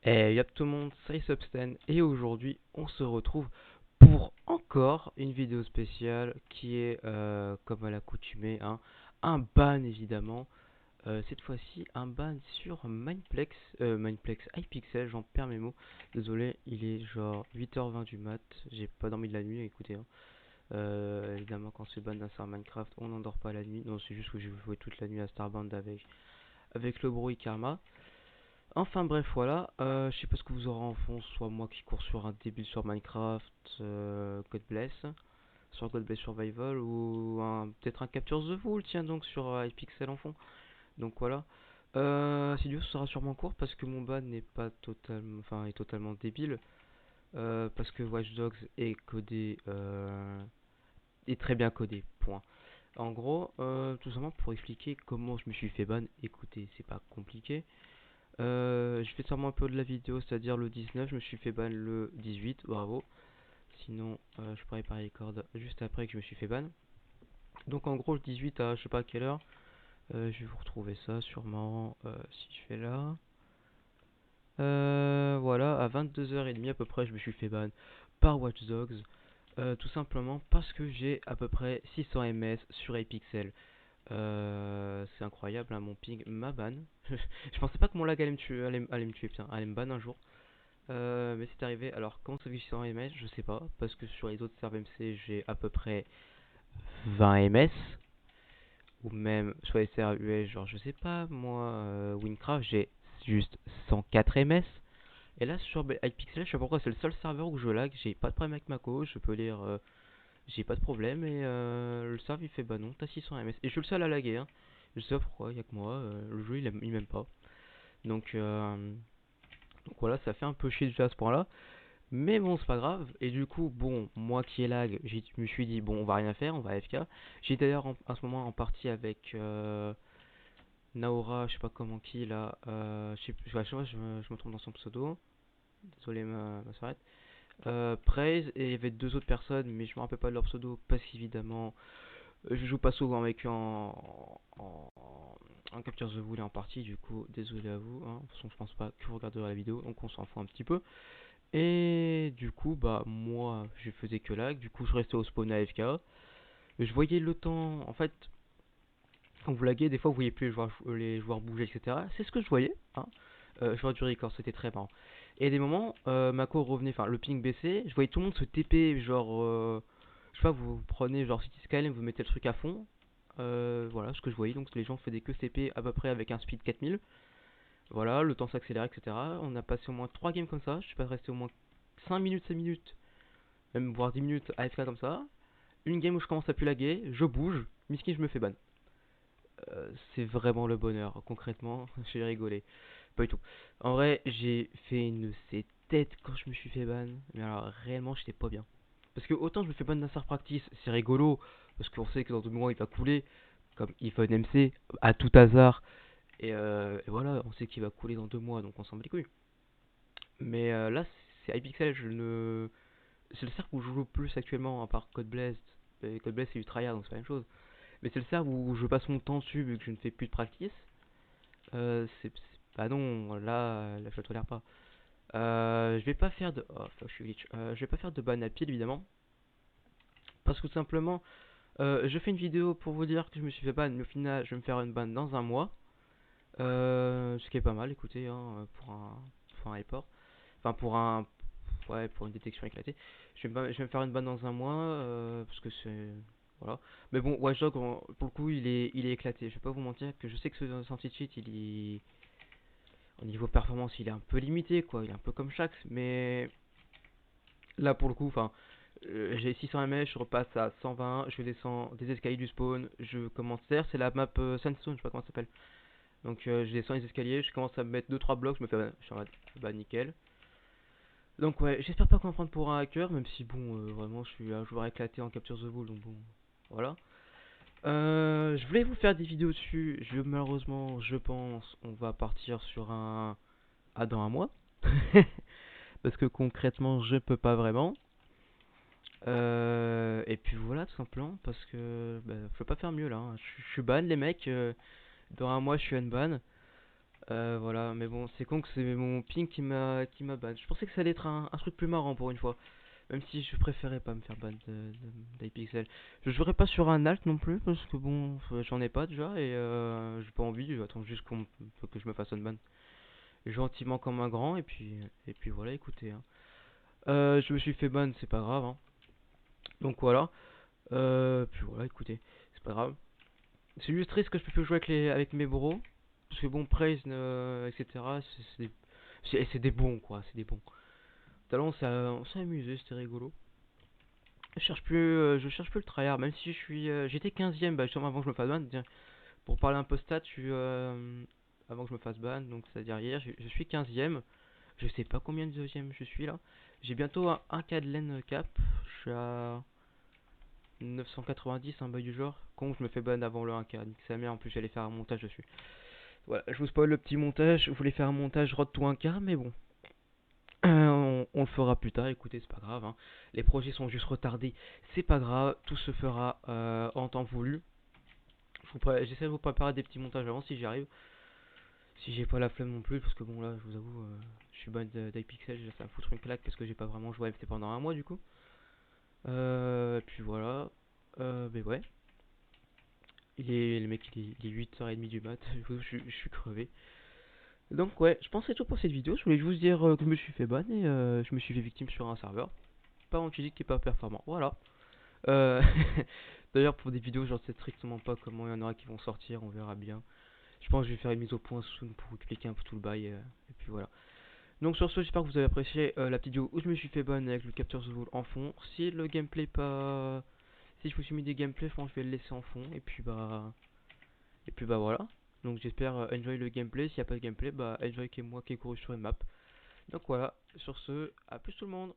Et yop tout le monde, c'est Substan et aujourd'hui on se retrouve pour encore une vidéo spéciale qui est comme à l'accoutumée un ban évidemment. Cette fois-ci un ban sur Mineplex Hypixel, j'en perds mes mots. Désolé, il est genre 8h20 du mat, j'ai pas dormi de la nuit, écoutez. Évidemment quand c'est ban d'un serveur Minecraft on n'endort pas la nuit, non c'est juste que j'ai joué toute la nuit à Starband avec le bruit Karma. Enfin bref, voilà, je sais pas ce que vous aurez en fond, soit moi qui cours sur un début sur Minecraft, God Bless, sur God Bless Survival, ou peut-être un Capture the Wool, tiens donc sur Hypixel en fond. Donc voilà. Sidious sera sûrement court parce que mon ban n'est pas totalement, enfin est totalement débile, parce que Watch Dogs est codé, est très bien codé, point. En gros, tout simplement pour expliquer comment je me suis fait ban, écoutez, c'est pas compliqué. Je fais sûrement un peu de la vidéo, c'est-à-dire le 19, je me suis fait ban le 18, bravo. Sinon, je pourrais pas record juste après que je me suis fait ban. Donc en gros, le 18 à je sais pas à quelle heure, je vais vous retrouver ça sûrement si je fais là. Voilà, à 22h30 à peu près, je me suis fait ban par Watch Dogs. Tout simplement parce que j'ai à peu près 600 ms sur Hypixel. C'est incroyable, hein, mon ping m'a ban. Je pensais pas que mon lag allait me tuer, allait me tuer, putain, allait me ban un jour. Mais c'est arrivé. Alors, comment ça fait 600 ms? Je sais pas. Parce que sur les autres serveurs MC, j'ai à peu près 20 ms. Ou même sur les serveurs US, genre, je sais pas, moi, Winecraft, j'ai juste 104 ms. Et là, sur Hypixel, je sais pas pourquoi, c'est le seul serveur où je lag. J'ai pas de problème avec ma co, je peux lire. J'ai pas de problème. Et le serveur il fait bah non, t'as 600 ms. Et je suis le seul à laguer, hein. Je sais pas pourquoi, y'a que moi. Le jeu il m'aime pas. Donc, voilà, ça fait un peu chier déjà à ce point-là. Mais bon, c'est pas grave. Et du coup, bon, moi qui ai lag, je me suis dit, bon, on va rien faire, on va AFK. J'ai d'ailleurs à ce moment en partie avec Naora, je sais pas comment qui là. À chaque fois, je me trompe dans son pseudo. Désolé, ma soirée. Praise, et il y avait deux autres personnes, mais je me rappelle pas de leur pseudo parce qu'évidemment, je joue pas souvent avec eux en Capture the Wool et en partie. Du coup, désolé à vous. Hein. De toute façon, je pense pas que vous regarderez la vidéo, donc on s'en fout un petit peu. Et du coup, bah moi, je faisais que lag. Du coup, je restais au spawn AFK. Je voyais le temps. En fait, quand vous laguez, des fois, vous voyez plus les joueurs bouger, etc. C'est ce que je voyais. Hein. Je vois du record, c'était très marrant. Et à des moments, ma cour revenait, enfin, le ping baissait. Je voyais tout le monde se TP, genre. Je sais pas, vous prenez genre City Skyline, vous mettez le truc à fond. Voilà ce que je voyais. Donc, les gens faisaient que TP à peu près avec un speed 4000. Voilà, le temps s'accélère, etc. On a passé au moins 3 games comme ça. Je suis pas resté au moins 5 minutes, 7 minutes, même voire 10 minutes AFK comme ça. Une game où je commence à plus laguer, je bouge, miskin je me fais ban. C'est vraiment le bonheur, concrètement, j'ai rigolé. Pas du tout. En vrai, j'ai fait une ces têtes quand je me suis fait ban, mais alors réellement j'étais pas bien. Parce que autant je me fais ban d'un Star Practice, c'est rigolo, parce qu'on sait que dans 2 mois il va couler, comme il faut un MC, à tout hasard, et voilà, on sait qu'il va couler dans 2 mois, donc on s'en bat les couilles. Mais là, c'est Hypixel, c'est le cercle où je joue le plus actuellement, à part Code Blast. Code Blast c'est du tryhard, donc c'est la même chose. Mais c'est le cercle où je passe mon temps dessus, vu que je ne fais plus de practice. Bah non, là je le tolère pas. Je vais pas faire de. Oh fuck, je suis glitch. Je vais pas faire de ban à pile évidemment. Parce que tout simplement, je fais une vidéo pour vous dire que je me suis fait ban, mais au final, je vais me faire une ban dans un mois. Ce qui est pas mal, écoutez, hein, pour un report. Enfin, ouais, pour une détection éclatée. Je vais me faire une ban dans un mois, parce que c'est. Voilà. Mais bon, Watchdog, pour le coup, il est éclaté. Je vais pas vous mentir que je sais que ce sortie de cheat, au niveau performance, il est un peu limité, quoi. Il est un peu comme Shax, mais là, pour le coup, enfin, j'ai 600 ms, je repasse à 120, je descends des escaliers du spawn, je commence faire, c'est la map Sandstone, je sais pas comment ça s'appelle. Donc, je descends les escaliers, je commence à mettre 2-3 blocs, je me fais, je suis en mode, bah nickel. Donc ouais, j'espère pas qu'on prendre pour un hacker, même si bon, vraiment, je suis un joueur éclaté en Capture the Wall, donc bon, voilà. Je voulais vous faire des vidéos dessus, malheureusement, je pense, on va partir sur un... Ah, dans un mois. Parce que concrètement, je peux pas vraiment. Et puis voilà, tout simplement, parce que bah, je peux pas faire mieux là. Hein. Je suis ban, les mecs. Dans un mois, je suis unban. Voilà, mais bon, c'est con que c'est mon ping qui m'a ban. Je pensais que ça allait être un truc plus marrant pour une fois. Même si je préférais pas me faire ban d'Hypixel. Je jouerai pas sur un alt non plus, parce que bon, j'en ai pas déjà, et j'ai pas envie, j'attends juste que je me fasse unban. Gentiment comme un grand, et puis voilà, écoutez. Hein. Je me suis fait ban, c'est pas grave. Hein. Donc voilà. Puis voilà, écoutez, c'est pas grave. C'est juste triste que je peux plus jouer avec mes bros. Parce que bon, Praise, etc. C'est des bons quoi, c'est des bons. Talon, on s'est amusé, c'était rigolo. Je cherche plus le tryhard, même si j'étais 15ème, bah justement avant que je me fasse ban. Tiens, pour parler un peu stats, avant que je me fasse ban, donc c'est-à-dire hier, je suis 15ème. Je sais pas combien de deuxième je suis là. J'ai bientôt un K de lane cap. Je suis à 990, un bail du genre. Con, je me fais ban avant le 1K. Nique sa mère, en plus j'allais faire un montage dessus. Voilà, je vous spoil le petit montage. Je voulais faire un montage road to 1K, mais bon. On le fera plus tard, écoutez, c'est pas grave. Hein. Les projets sont juste retardés, c'est pas grave. Tout se fera en temps voulu. J'essaie de vous préparer des petits montages avant si j'y arrive. Si j'ai pas la flemme non plus, parce que bon là, je vous avoue, je suis ban d'Hypixel, ça va me foutre une claque parce que j'ai pas vraiment joué à FT pendant un mois du coup. Puis voilà. Mais ouais. Le mec il est 8h30 du mat, je suis crevé. Donc ouais, je pense que c'est tout pour cette vidéo. Je voulais juste dire que je me suis fait ban et je me suis fait victime sur un serveur. Pas un physique qui est pas performant. Voilà. Euh, D'ailleurs pour des vidéos, j'en sais strictement pas comment il y en aura qui vont sortir, on verra bien. Je pense que je vais faire une mise au point soon pour expliquer un peu tout le bail et puis voilà. Donc sur ce, j'espère que vous avez apprécié la petite vidéo où je me suis fait ban avec le capteur Zwool en fond. Si le gameplay pas... Si je vous suis mis des gameplays, je pense que je vais le laisser en fond et puis bah... Et puis bah voilà. Donc j'espère enjoy le gameplay. S'il n'y a pas de gameplay, bah enjoy que moi qui ai couru sur une map. Donc voilà, sur ce, à plus tout le monde.